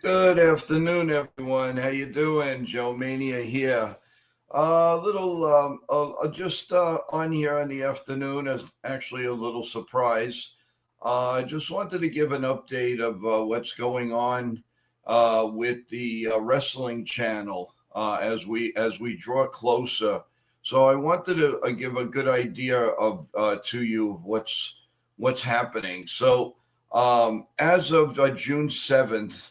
Good afternoon, everyone. How you doing? Joe Mania here. Little just on here in the afternoon is actually a little surprise. I just wanted to give an update of what's going on with the wrestling channel as we draw closer. So I wanted to give a good idea of to you what's happening. So as of June 7th.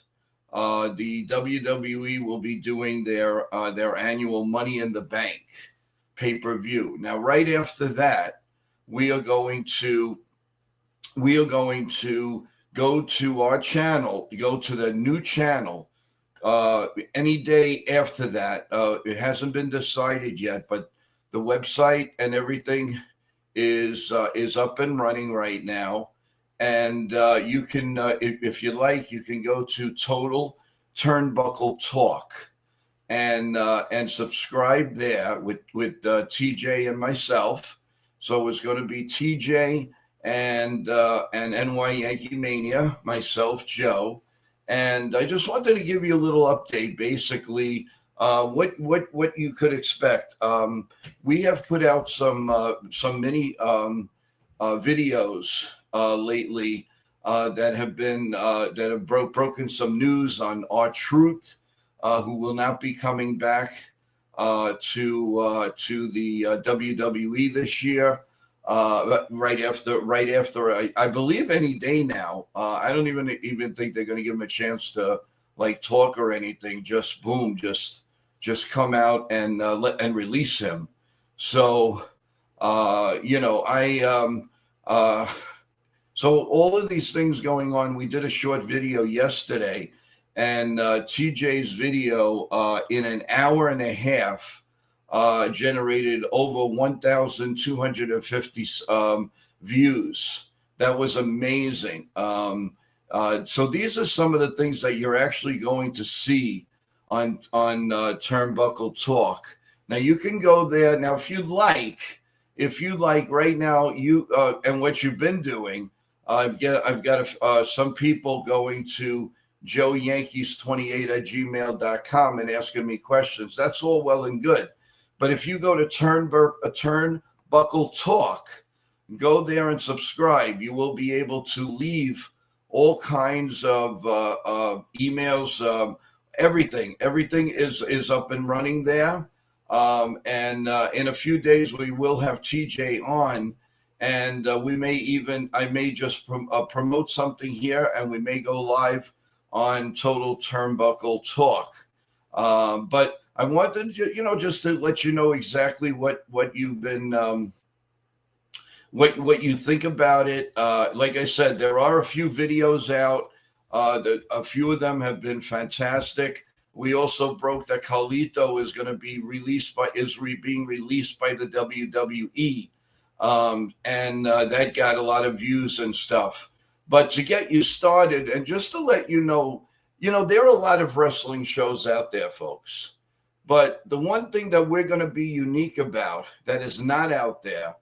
The WWE will be doing their annual Money in the Bank pay-per-view. Now, right after that, we are going to go to our channel, go to the new channel. Any day after that, it hasn't been decided yet, but the website and everything is up and running right now. And you can, if you like, you can go to Total Turnbuckle Talk and subscribe there with TJ and myself. So it's going to be TJ and NY Yankee Mania, myself, Joe, and I just wanted to give you a little update, basically. What you could expect. We have put out some mini videos lately that have broken some news on R-Truth, who will not be coming back to the WWE this year. Right after I believe any day now. I don't even think they're going to give him a chance to like talk or anything. Just boom, just come out and release him. So so all of these things going on. We did a short video yesterday, and TJ's video in an hour and a half generated over 1,250 views. That was amazing. So these are some of the things that you're actually going to see on Turnbuckle Talk. Now you can go there. Now, if you'd like right now, you and what you've been doing, I've got some people going to joeyankees28@gmail.com and asking me questions. That's all well and good. But if you go to Turnbuckle Talk, go there and subscribe. You will be able to leave all kinds of emails. Everything is up and running there. And in a few days, we will have TJ on. And I may just promote something here, and we may go live on Total Turnbuckle Talk. But I wanted to, just to let you know exactly what you've been, what you think about it. Like I said, there are a few videos out. A few of them have been fantastic. We also broke that Carlito is going to be being released by the WWE. And that got a lot of views and stuff. But to get you started, and just to let you know, there are a lot of wrestling shows out there, folks. But the one thing that we're going to be unique about that is not out there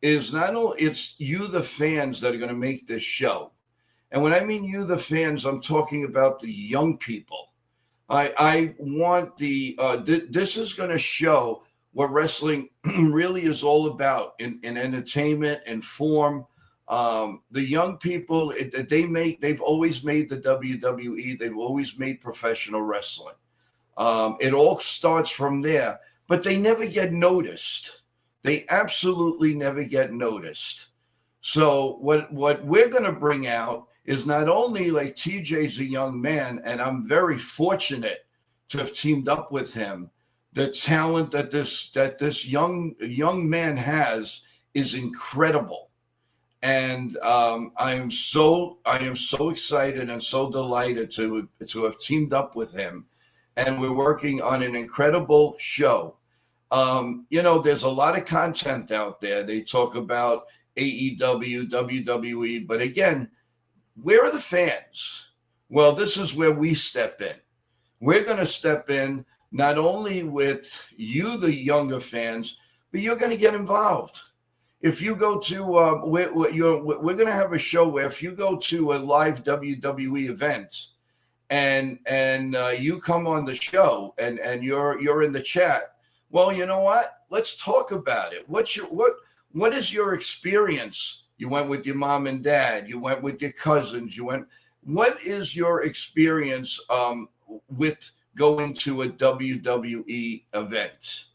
is not only it's you, the fans, that are going to make this show. And when I mean you, the fans, I'm talking about the young people. I want this is going to show what wrestling really is all about in entertainment and form. The young people, they've always made the WWE. They've always made professional wrestling. It all starts from there, but they never get noticed. They absolutely never get noticed. So what we're going to bring out is not only like TJ's a young man, and I'm very fortunate to have teamed up with him. The talent that this young man has is incredible, and I am so excited and so delighted to have teamed up with him, and we're working on an incredible show. There's a lot of content out there. They talk about AEW, WWE, but again, where are the fans? Well, this is where we step in. We're going to step in not only with you, the younger fans, but you're going to get involved. If you go to, we're going to have a show where if you go to a live WWE event and you come on the show and you're in the chat. Well, you know what? Let's talk about it. What is your experience? You went with your mom and dad. You went with your cousins. What is your experience with going to a WWE event?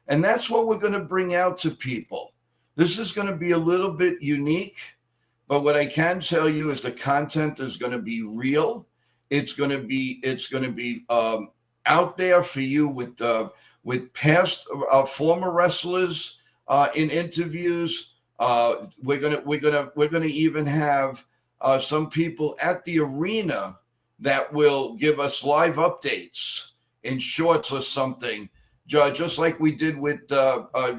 And that's what we're going to bring out to people. This is going to be a little bit unique, but what I can tell you is the content is going to be real. It's going to be out there for you with past former wrestlers in interviews. We're gonna even have some people at the arena that will give us live updates in shorts or something, just like we did with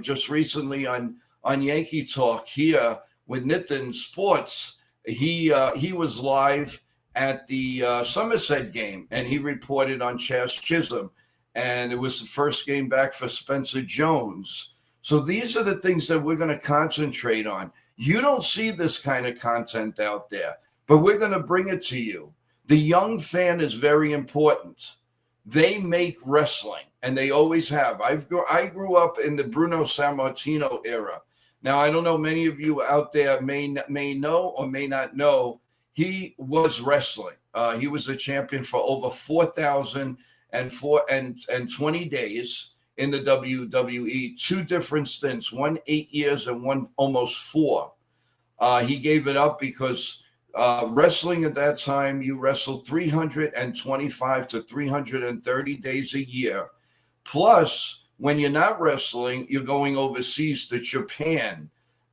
just recently on Yankee Talk here with Nitin Sports. He was live at the Somerset game, and he reported on Chaz Chisholm, and it was the first game back for Spencer Jones. So these are the things that we're going to concentrate on. You don't see this kind of content out there, but we're going to bring it to you. The young fan is very important. They make wrestling, and they always have. I grew up in the Bruno Sammartino era. Now, I don't know, many of you out there may know or may not know, he was wrestling. He was a champion for over 4,020 days in the WWE, 2 different stints, one 8 years and one almost 4. He gave it up because wrestling at that time, you wrestled 325 to 330 days a year. Plus, when you're not wrestling, you're going overseas to Japan.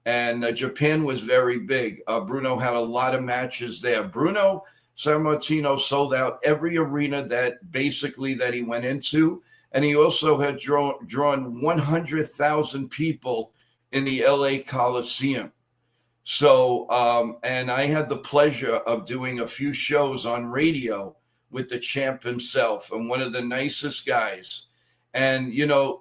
And Japan was very big. Bruno had a lot of matches there. Bruno Sammartino sold out every arena that he went into. And he also had drawn 100,000 people in the LA Coliseum. So, and I had the pleasure of doing a few shows on radio with the champ himself, and one of the nicest guys. And,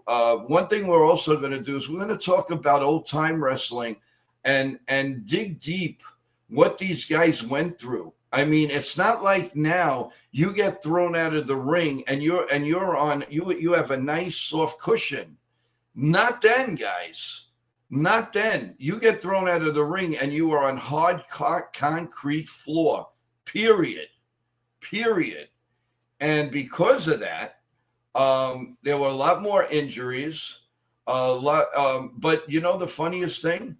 one thing we're also going to do is we're going to talk about old time wrestling and dig deep what these guys went through. I mean, it's not like now you get thrown out of the ring and you have a nice soft cushion. Not then, guys. Not then. You get thrown out of the ring and you are on hard concrete floor. Period. And because of that, there were a lot more injuries. But the funniest thing,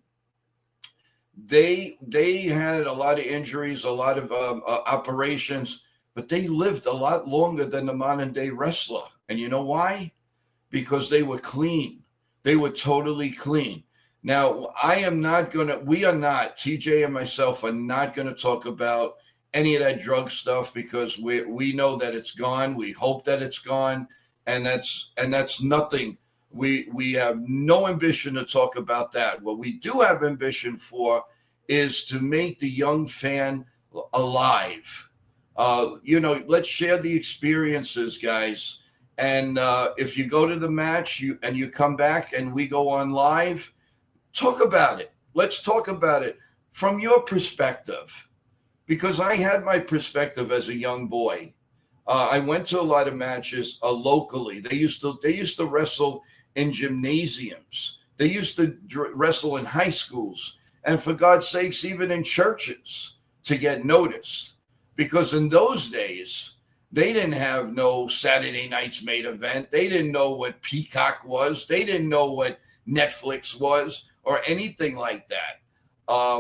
they had a lot of injuries, a lot of operations, but they lived a lot longer than the modern day wrestler. And you know why? Because they were clean. They were totally clean. Now, we are not, TJ and myself are not going to talk about any of that drug stuff because we know that it's gone. We hope that it's gone. And that's nothing. We have no ambition to talk about that. What we do have ambition for is to make the young fan alive. Let's share the experiences, guys. And if you go to the match and you come back and we go on live, talk about it. Let's talk about it from your perspective, because I had my perspective as a young boy. I went to a lot of matches locally. They used to wrestle in gymnasiums. They used to wrestle in high schools, and for God's sakes, even in churches to get noticed. Because in those days, they didn't have no Saturday Night's Main Event. They didn't know what Peacock was. They didn't know what Netflix was or anything like that.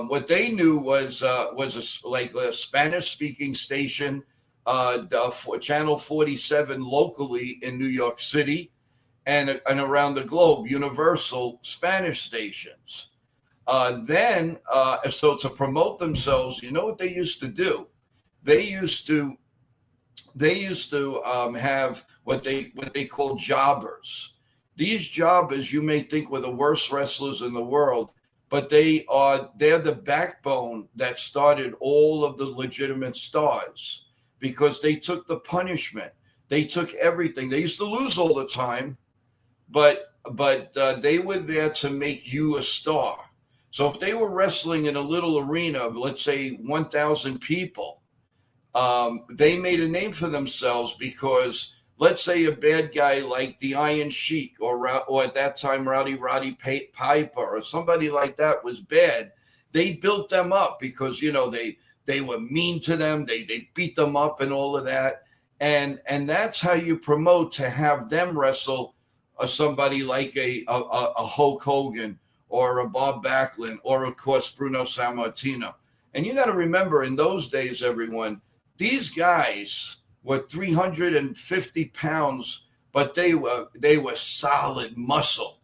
What they knew was a Spanish-speaking station, Channel 47 locally in New York City, and around the globe, Universal Spanish stations. So to promote themselves, you know what they used to do? They used to have what they call jobbers. These jobbers, you may think, were the worst wrestlers in the world, but they're the backbone that started all of the legitimate stars, because they took the punishment. They took everything. They used to lose all the time, but they were there to make you a star. So if they were wrestling in a little arena of, let's say, 1,000 people, they made a name for themselves because, let's say, a bad guy like the Iron Sheik or at that time Roddy Piper or somebody like that was bad. They built them up because they were mean to them. They beat them up and all of that. And that's how you promote to have them wrestle somebody like a Hulk Hogan or a Bob Backlund or, of course, Bruno Sammartino. And you got to remember, in those days, everyone, these guys were 350 pounds, but they were solid muscle.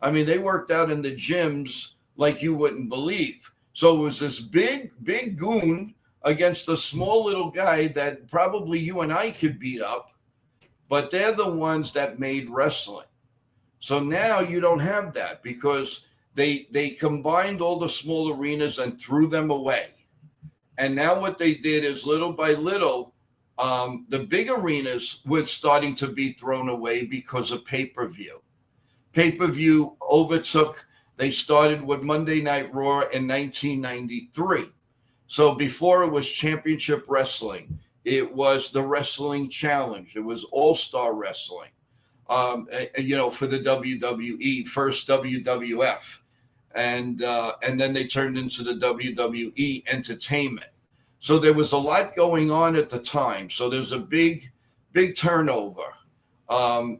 I mean, they worked out in the gyms like you wouldn't believe. So it was this big goon against a small little guy that probably you and I could beat up, but they're the ones that made wrestling. So now you don't have that because they combined all the small arenas and threw them away. And now what they did is little by little, the big arenas were starting to be thrown away because of pay-per-view. Pay-per-view overtook, they started with Monday Night Raw in 1993. So before it was Championship Wrestling, it was the Wrestling Challenge. It was All-Star Wrestling, for the WWE, first WWF. And then they turned into the WWE Entertainment. So there was a lot going on at the time. So there's a big turnover.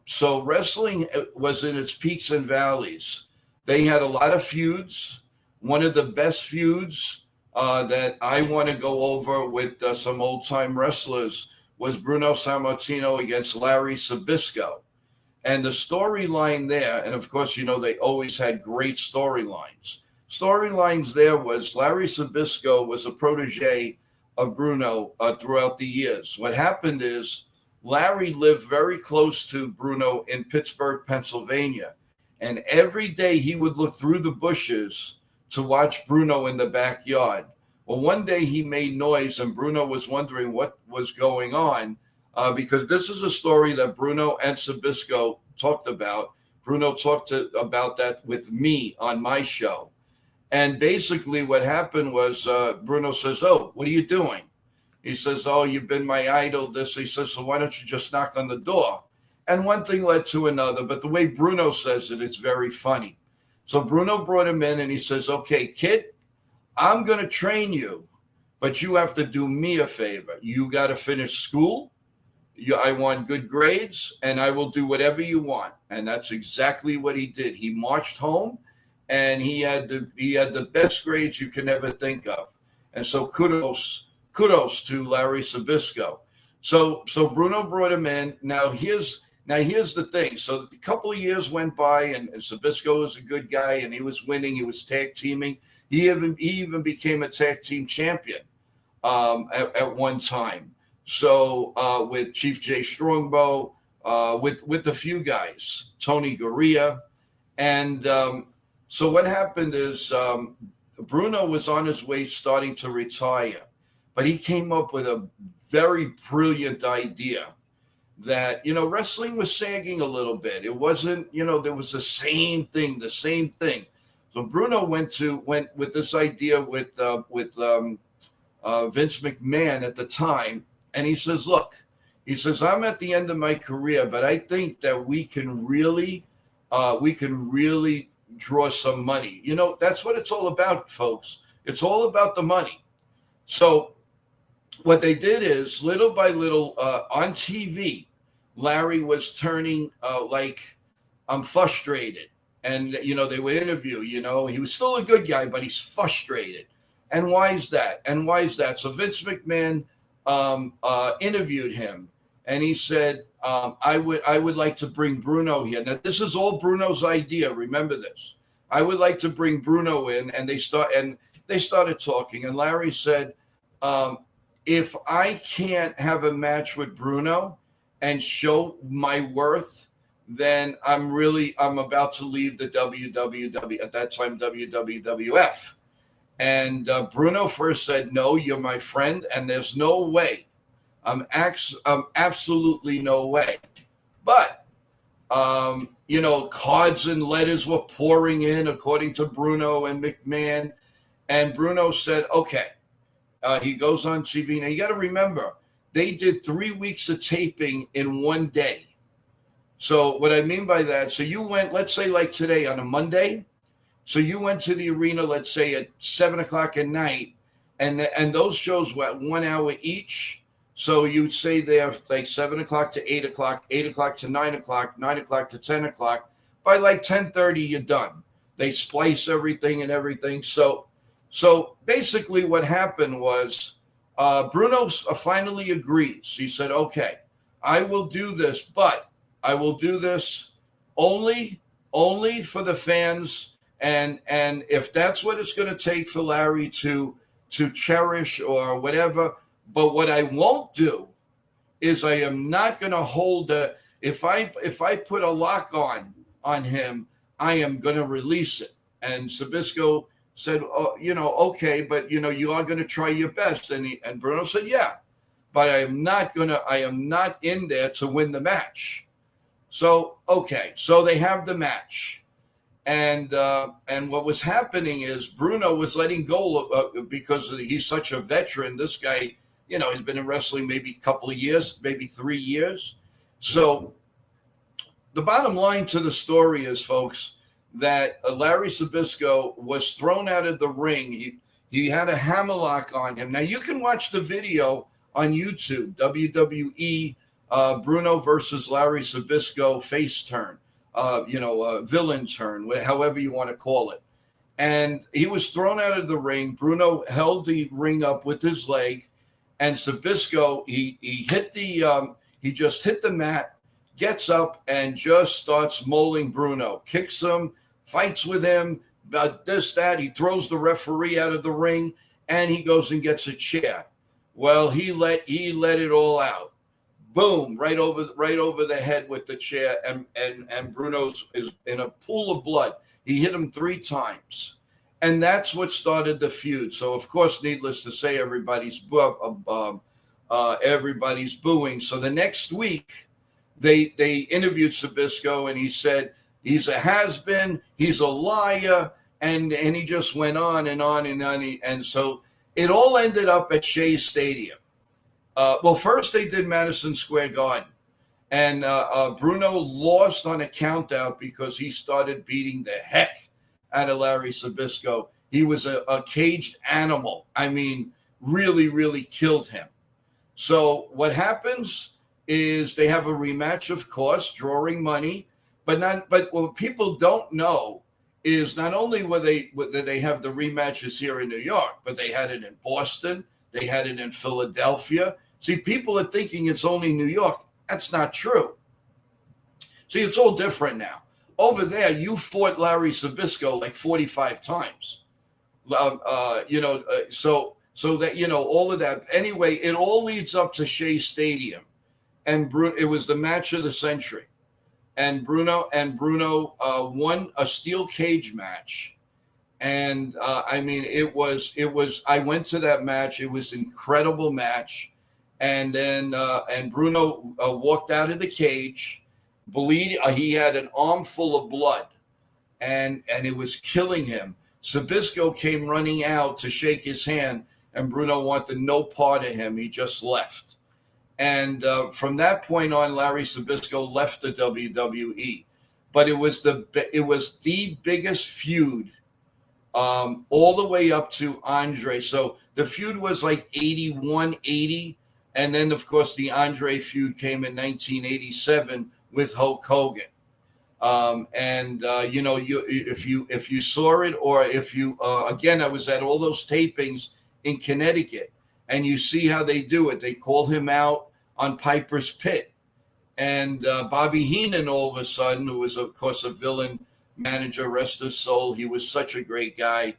So wrestling was in its peaks and valleys. They had a lot of feuds. One of the best feuds that I want to go over with some old-time wrestlers was Bruno Sammartino against Larry Zbyszko. And the storyline there, and of course, they always had great storylines. Storylines there was Larry Zbyszko was a protege of Bruno throughout the years. What happened is Larry lived very close to Bruno in Pittsburgh, Pennsylvania. And every day he would look through the bushes to watch Bruno in the backyard. Well, one day he made noise and Bruno was wondering what was going on because this is a story that Bruno and Zbyszko talked about. Bruno talked about that with me on my show. And basically what happened was Bruno says, "Oh, what are you doing?" He says, "Oh, you've been my idol." He says, "So why don't you just knock on the door?" And one thing led to another. But the way Bruno says it, it's very funny. So Bruno brought him in and he says, "Okay, kid, I'm going to train you, but you have to do me a favor. You got to finish school. I want good grades, and I will do whatever you want." And that's exactly what he did. He marched home, and he had the best grades you can ever think of. And so kudos to Larry Zbyszko. So Bruno brought him in. Now here's the thing. So a couple of years went by, and Zbyszko was a good guy, and he was winning. He was tag teaming. He even became a tag team champion at one time. So with Chief Jay Strongbow, with a few guys, Tony Gurria. And so what happened is Bruno was on his way starting to retire, but he came up with a very brilliant idea that, wrestling was sagging a little bit. It wasn't, there was the same thing. So Bruno went with this idea with Vince McMahon at the time. And he says, "Look," he says, "I'm at the end of my career, but I think that we can really draw some money. That's what it's all about, folks. It's all about the money." So what they did is little by little on TV, Larry was turning like, "I'm frustrated." And, they would interview, he was still a good guy, but he's frustrated. And why is that? So Vince McMahon interviewed him, and he said, I would like to bring Bruno here. Now, this is all Bruno's idea. Remember this. "I would like to bring Bruno in," and they started talking. And Larry said, "If I can't have a match with Bruno and show my worth, then I'm about to leave the WWW, at that time WWF." And Bruno first said, "No, you're my friend, and there's no way. Absolutely no way." But, cards and letters were pouring in, according to Bruno and McMahon. And Bruno said, "Okay, He goes on TV. Now, you got to remember, they did 3 weeks of taping in one day. So what I mean by that, so you went, let's say like today on a Monday. So you went to the arena, let's say at 7 o'clock at night, and those shows were 1 hour each. So you'd say they're like 7 o'clock to 8 o'clock, 8 o'clock to 9 o'clock, 9 o'clock to 10 o'clock. By like 10:30, you're done. They splice everything and everything. So basically what happened was Bruno finally agrees. He said, okay, I will do this, but I will do this only for the fans. And if that's what it's going to take for Larry to cherish or whatever, but what I won't do is I am not going to hold if I put a lock on him, I am going to release it. And Zbyszko said, oh, okay, but you are going to try your best. And Bruno said, yeah, but I am not in there to win the match. So, okay, so they have the match. And what was happening is Bruno was letting go because he's such a veteran. This guy, he's been in wrestling maybe a couple of years, maybe 3 years. So the bottom line to the story is, folks, that Larry Zbyszko was thrown out of the ring. He had a hammerlock on him. Now, you can watch the video on YouTube, WWE Bruno versus Larry Zbyszko face turn. Villain turn, however you want to call it. And he was thrown out of the ring. Bruno held the ring up with his leg, and Zbyszko, he just hit the mat, gets up, and just starts mauling Bruno, kicks him, fights with him, that. He throws the referee out of the ring, and he goes and gets a chair. Well, he let it all out. Boom, right over the head with the chair, and Bruno's is in a pool of blood. He hit him 3 times, and that's what started the feud. So, of course, needless to say, everybody's booing. So the next week, they interviewed Zbyszko, and he said he's a has-been, he's a liar, and he just went on and on and on, and so it all ended up at Shea Stadium. Well, first they did Madison Square Garden, and Bruno lost on a countout because he started beating the heck out of Larry Zbyszko. He was a caged animal. I mean, really, really killed him. So what happens is they have a rematch, of course, drawing money, but what people don't know is not only did they have the rematches here in New York, but they had it in Boston, they had it in Philadelphia. See, people are thinking it's only New York. That's not true. See, it's all different now. Over there, you fought Larry Zbyszko like 45 times. So that, all of that. Anyway, it all leads up to Shea Stadium. And it was the match of the century. And Bruno won a steel cage match. And it was, I went to that match. It was an incredible match. And then Bruno walked out of the cage, bleeding. He had an arm full of blood, and it was killing him. Zbyszko came running out to shake his hand, and Bruno wanted no part of him. He just left. And from that point on, Larry Zbyszko left the WWE. But it was the biggest feud all the way up to Andre. So the feud was like 81, 80. And then, of course, the Andre feud came in 1987 with Hulk Hogan. If you saw it, or if you again, I was at all those tapings in Connecticut, and you see how they do it. They call him out on Piper's Pit, and Bobby Heenan, all of a sudden, who was, of course, a villain manager, rest his soul. He was such a great guy.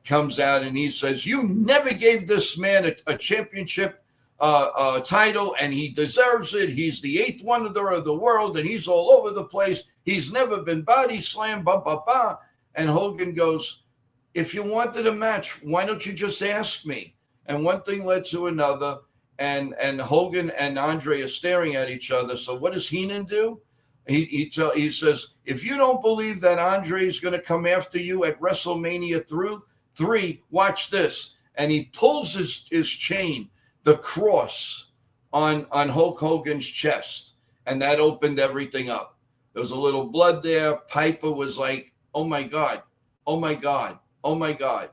Comes out and he says, "You never gave this man a championship title, and he deserves it. He's the 8th wonder of the world, and he's all over the place. He's never been body slammed, blah, blah, blah." And Hogan goes, "If you wanted a match, why don't you just ask me?" And one thing led to another, and Hogan and Andre are staring at each other. So what does Heenan do? He says, "If you don't believe that Andre is going to come after you at WrestleMania 3, watch this." and he pulls his chain, the cross on Hulk Hogan's chest, and that opened everything up. There was a little blood there. Piper was like, oh my God, oh my God, oh my God.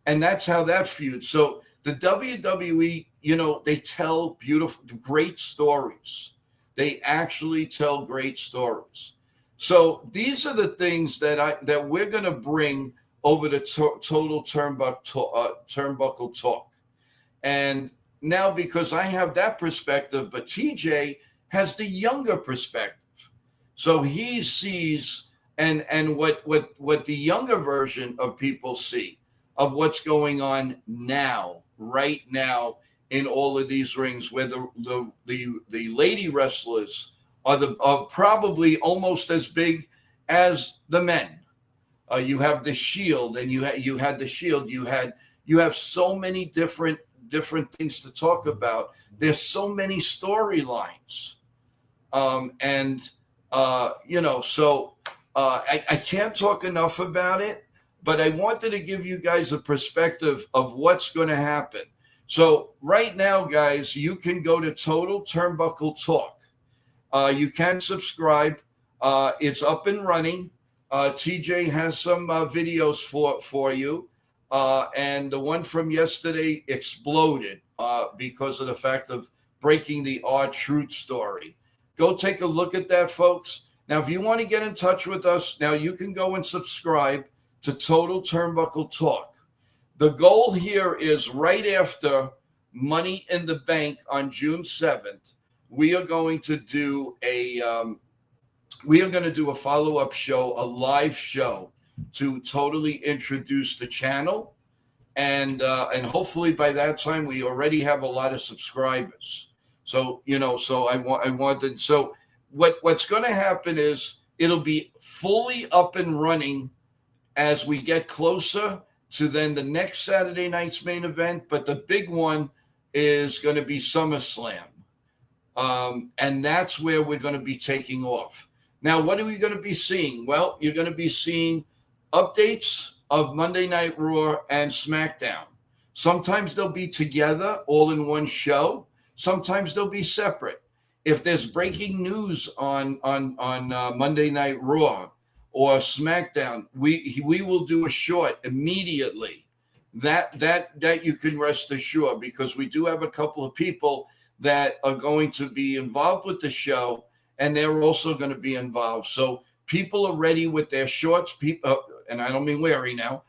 And that's how that feud. So the WWE, they tell beautiful, great stories. They actually tell great stories. So these are the things that we're going to bring over the Total Turnbuckle Talk. And now, because I have that perspective, but TJ has the younger perspective. So he sees and what the younger version of people see of what's going on now, right now, in all of these rings, where the lady wrestlers are probably almost as big as the men. You have the Shield, and you had the Shield. You have so many different things to talk about. There's so many storylines, I can't talk enough about it. But I wanted to give you guys a perspective of what's going to happen. So right now, guys, you can go to Total Turnbuckle Talk. You can subscribe. It's up and running. TJ has some videos for you. And the one from yesterday exploded because of the fact of breaking the R-Truth story. Go take a look at that, folks. Now, if you want to get in touch with us, now you can go and subscribe to Total Turnbuckle Talk. The goal here is right after Money in the Bank on June 7th, we are going to do a follow-up show, a live show, to totally introduce the channel, and hopefully by that time we already have a lot of subscribers. So what's going to happen is it'll be fully up and running as we get closer to then the next Saturday night's main event. But the big one is going to be SummerSlam. And that's where we're going to be taking off. Now, what are we going to be seeing? Well, you're going to be seeing updates of Monday Night Raw and SmackDown. Sometimes they'll be together all in one show. Sometimes they'll be separate. If there's breaking news on Monday Night Raw or SmackDown, we will do a short immediately. That you can rest assured, because we do have a couple of people that are going to be involved with the show, and they're also going to be involved. So people are ready with their shorts, and I don't mean weary now,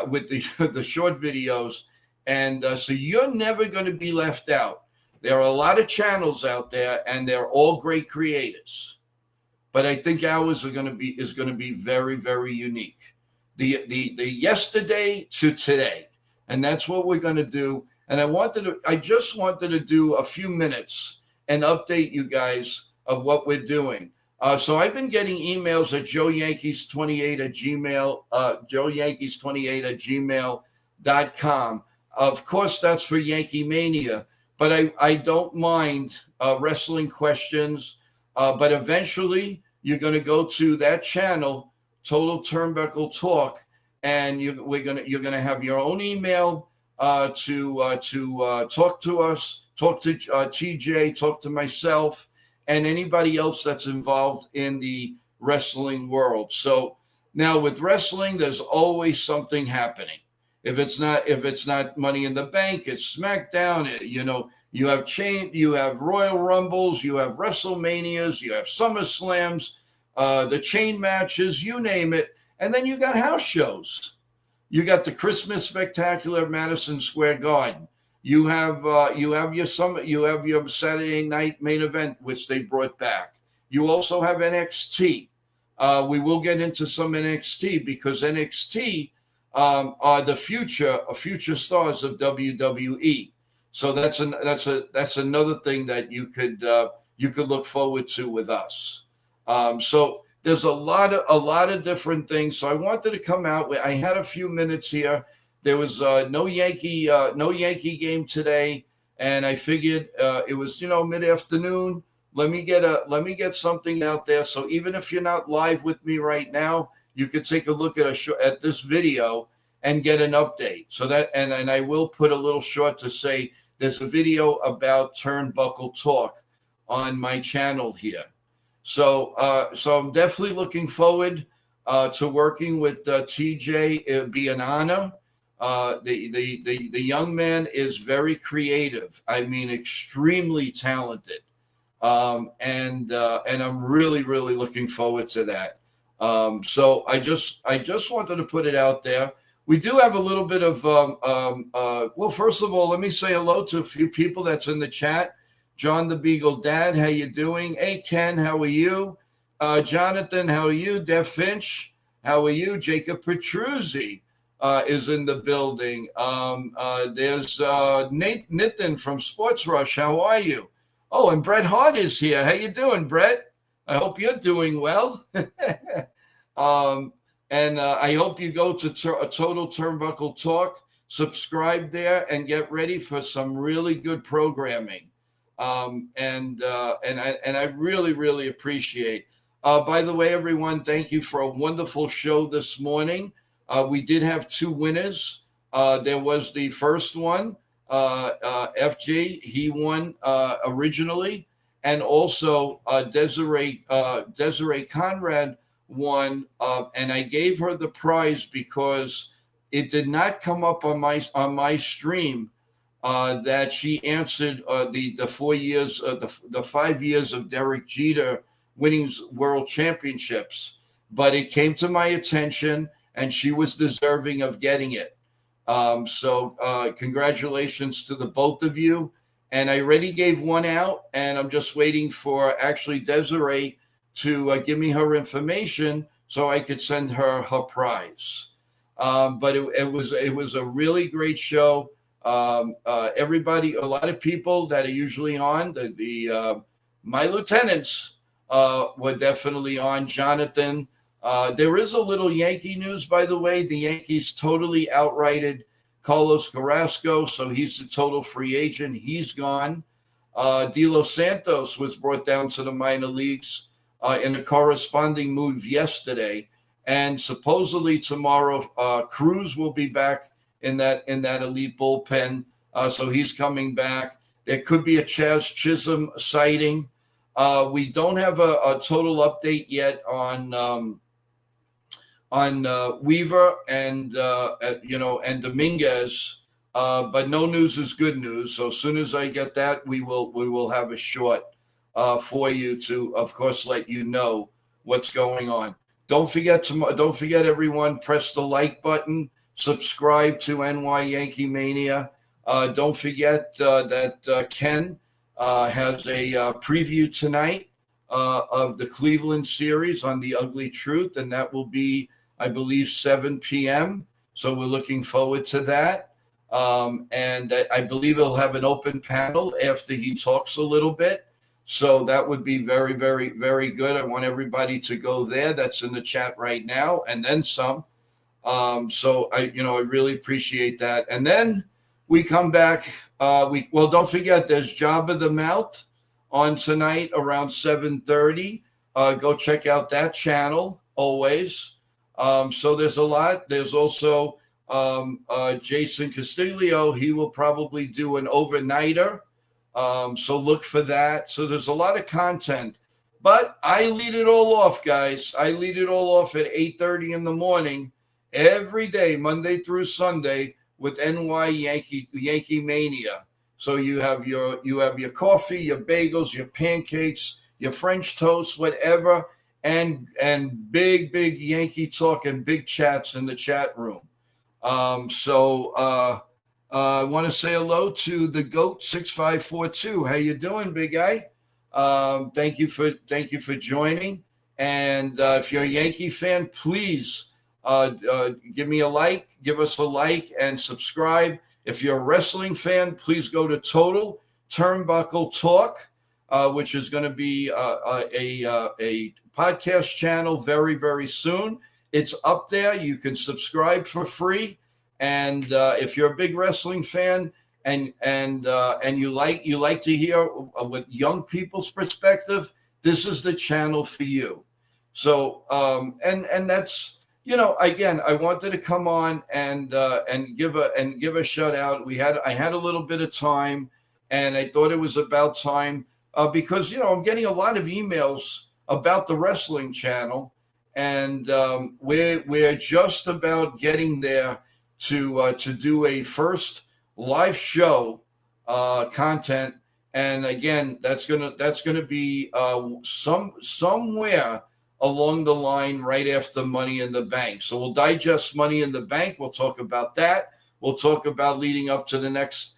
with the short videos, and so you're never going to be left out. There are a lot of channels out there, and they're all great creators. But I think ours is going to be very, very unique. The yesterday to today, and that's what we're going to do. And I just wanted to do a few minutes and update you guys of what we're doing. So I've been getting emails at joeyankees28@gmail, joeyankees28@gmail.com. Of course, that's for Yankee Mania. But I don't mind wrestling questions. But eventually, you're going to go to that channel, Total Turnbuckle Talk, and you're going to have your own email to talk to us, talk to TJ, talk to myself, and anybody else that's involved in the wrestling world. So now with wrestling, there's always something happening. If it's not Money in the Bank, it's SmackDown. You have Royal Rumbles, you have WrestleManias, you have SummerSlams, the chain matches, you name it, and then you got house shows. You got the Christmas Spectacular at Madison Square Garden. You have your Saturday night main event, which they brought back. You also have NXT. We will get into some NXT, because NXT are the future stars of WWE. So that's another thing that you could look forward to with us. So there's a lot of different things. So I wanted to come out. I had a few minutes here. There was no Yankee game today, and I figured it was mid-afternoon. Let me get something out there. So even if you're not live with me right now, you could take a look at this video, and get an update. So that, and I will put a little short to say there's a video about Turnbuckle Talk on my channel here. So I'm definitely looking forward to working with TJ. It would be an honor. The young man is very creative. I mean, extremely talented. And I'm really, really looking forward to that. So I just wanted to put it out there. We do have a little bit of, well, first of all, let me say hello to a few people that's in the chat. John the Beagle Dad, how you doing? Hey, Ken, how are you? Jonathan, how are you? Dev Finch, how are you? Jacob Petruzzi is in the building. There's Nathan from Sports Rush. How are you? Oh, and Brett Hart is here. How you doing, Brett? I hope you're doing well. And I hope you go to Total Turnbuckle Talk, subscribe there, and get ready for some really good programming. And I really, really appreciate. By the way, everyone, thank you for a wonderful show this morning. We did have two winners. There was the first one, FG. He won originally, and also Desiree Conrad won. And I gave her the prize because it did not come up on my stream. That she answered the 4 years, the 5 years of Derek Jeter winning world championships, but it came to my attention, and she was deserving of getting it. So congratulations to the both of you. And I already gave one out, and I'm just waiting for actually Desiree to give me her information so I could send her prize. But it was a really great show. Everybody, a lot of people that are usually on my lieutenants were definitely on. Jonathan, there is a little Yankee news, by the way. The Yankees totally outrighted Carlos Carrasco, so he's a total free agent. He's gone. De Los Santos was brought down to the minor leagues in a corresponding move yesterday, and supposedly tomorrow Cruz will be back in that elite bullpen. So he's coming back. There could be a Chaz Chisholm sighting. We don't have a total update yet on Weaver and and Dominguez. But no news is good news. So as soon as I get that, we will have a short for you to, of course, let you know what's going on. Don't forget everyone, press the like button. Subscribe to NY Yankee Mania. Don't forget that Ken has a preview tonight of the Cleveland series on The Ugly Truth, and that will be, I believe, 7 p.m. So we're looking forward to that. And I believe he'll have an open panel after he talks a little bit. So that would be very, very, very good. I want everybody to go there. That's in the chat right now, and then some. So I really appreciate that. And then we come back. Don't forget, there's Job of the Mouth on tonight around 7:30. Go check out that channel always. So there's a lot. There's also Jason Castillo. He will probably do an overnighter. So look for that. So there's a lot of content. But I lead it all off, guys. I lead it all off at 8:30 in the morning. Every day, Monday through Sunday, with NY Yankee Mania. So you have your coffee, your bagels, your pancakes, your French toast, whatever, and big Yankee talk and big chats in the chat room. So I want to say hello to the GOAT 6542. How you doing, big guy? Thank you for joining. And if you're a Yankee fan, please. Give us a like and subscribe. If you're a wrestling fan, please go to Total Turnbuckle Talk, which is going to be a podcast channel very, very soon. It's up there. You can subscribe for free. And if you're a big wrestling fan and you like to hear with young people's perspective, this is the channel for you. So and that's. again, I wanted to come on and give a shout out. I had a little bit of time, and I thought it was about time because I'm getting a lot of emails about the wrestling channel, and we're just about getting there to do a first live show content, and again, that's gonna be somewhere along the line right after Money in the Bank. So we'll digest Money in the Bank. We'll talk about that. We'll talk about leading up to the next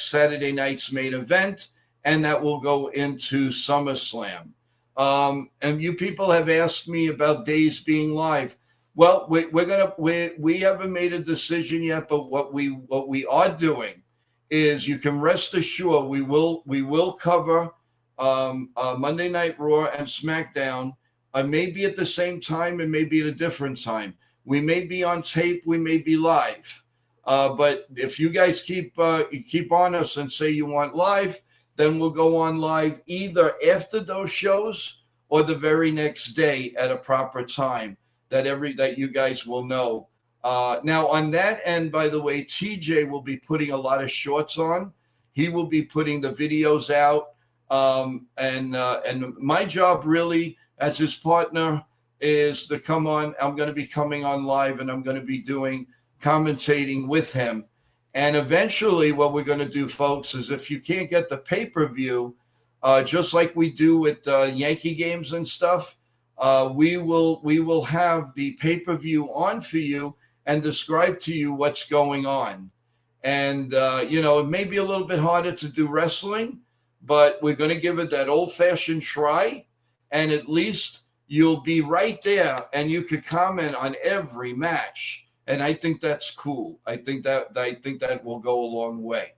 Saturday night's main event, and that will go into SummerSlam. And you people have asked me about days being live. Well, we haven't made a decision yet, but what we are doing is, you can rest assured we will cover Monday Night Raw and SmackDown. Maybe at the same time and maybe at a different time. We may be on tape, we may be live. But if you guys keep on us and say you want live, then we'll go on live either after those shows or the very next day at a proper time that you guys will know. Now on that end, by the way, TJ will be putting a lot of shorts on. He will be putting the videos out. And my job really as his partner is to come on. I'm going to be coming on live, and I'm going to be commentating with him. And eventually what we're going to do, folks, is if you can't get the pay-per-view, just like we do with Yankee games and stuff, we will have the pay-per-view on for you and describe to you what's going on. And, it may be a little bit harder to do wrestling, but we're going to give it that old-fashioned try, and at least you'll be right there and you could comment on every match. And I think that's cool. I think that will go a long way.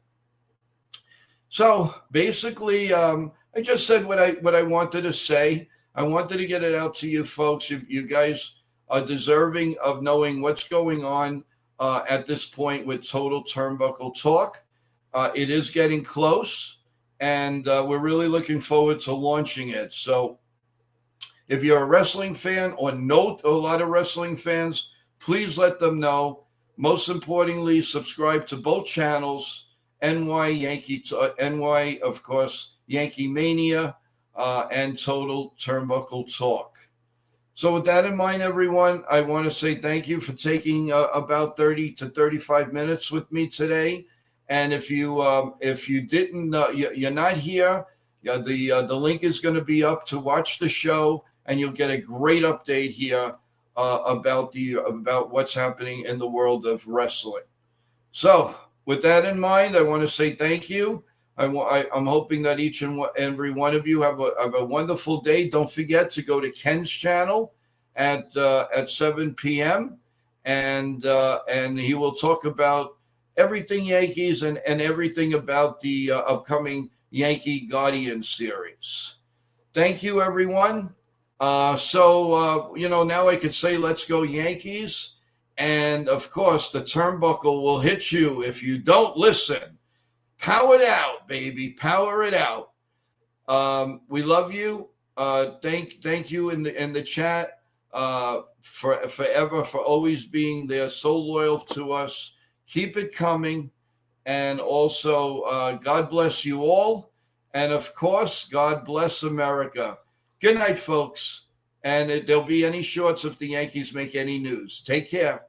So basically, I just said what I wanted to say. I wanted to get it out to you folks. You guys are deserving of knowing what's going on at this point with Total Turnbuckle Talk. It is getting close, and we're really looking forward to launching it. So if you're a wrestling fan or know a lot of wrestling fans, please let them know. Most importantly, subscribe to both channels, NY, of course, Yankee Mania, and Total Turnbuckle Talk. So with that in mind, everyone, I want to say thank you for taking about 30 to 35 minutes with me today. And if you didn't, you're not here, the link is going to be up to watch the show, and you'll get a great update here about what's happening in the world of wrestling. So with that in mind, I want to say thank you. I'm hoping that each and every one of you have a wonderful day. Don't forget to go to Ken's channel at 7 p.m. and he will talk about everything Yankees and everything about the upcoming Yankee Guardian series. Thank you, everyone. So now I could say, let's go Yankees. And of course, the turnbuckle will hit you if you don't listen. Power it out, baby. Power it out. We love you. Thank you in the chat forever for always being there, so loyal to us. Keep it coming. And also, God bless you all. And of course, God bless America. Good night, folks. And there'll be any shorts if the Yankees make any news. Take care.